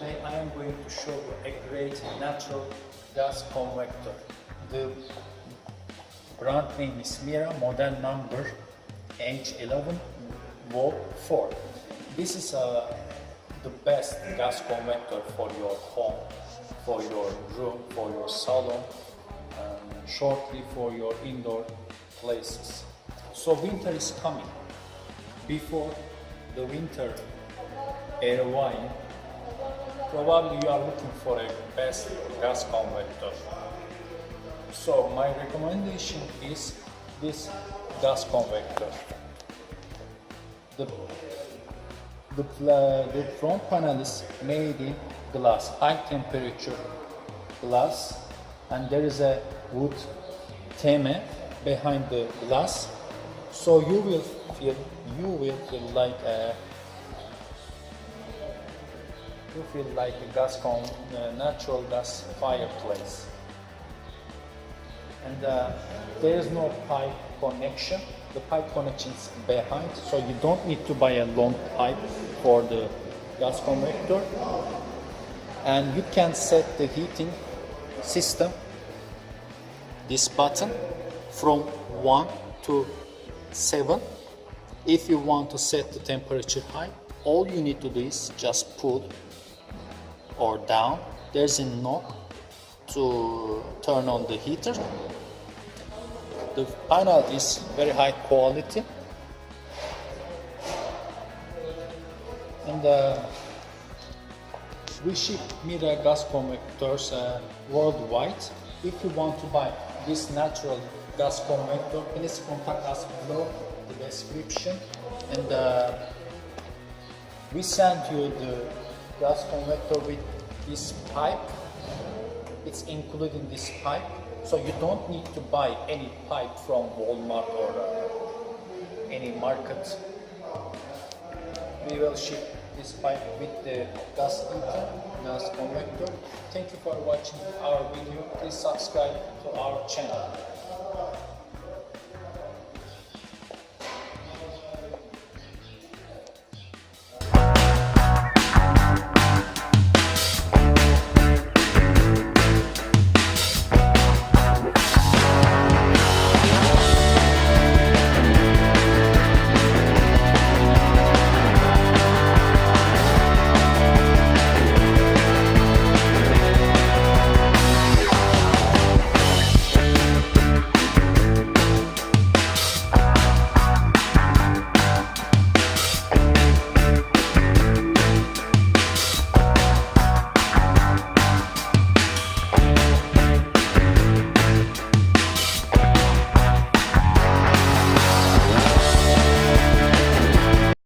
Today I am going to show you a great natural gas convector. The brand name is Mira, model number H11 Volt 4. This is the best gas convector for your home, for your room, for your salon, and shortly for your indoor places. So winter is coming. Before the winter arrives, probably you are looking for a best gas convector. So my recommendation is this gas convector. The front panel is made in glass, high temperature glass, and there is a wood theme behind the glass. So you will feel like a natural gas fireplace. And there is no pipe connection. The pipe connection is behind, so you don't need to buy a long pipe for the gas convector. And you can set the heating system, this button, from 1 to 7. If you want to set the temperature high, all you need to do is just pull or down. There's a knob to turn on the heater. The panel is very high quality, and we ship Mira gas convectors worldwide. If you want to buy this natural gas convector, please contact us below the description, and we send you the gas convector with this pipe. It's included in this pipe, so you don't need to buy any pipe from Walmart or any market. We will ship this pipe with the gas convector. Thank you for watching our video. Please subscribe to our channel.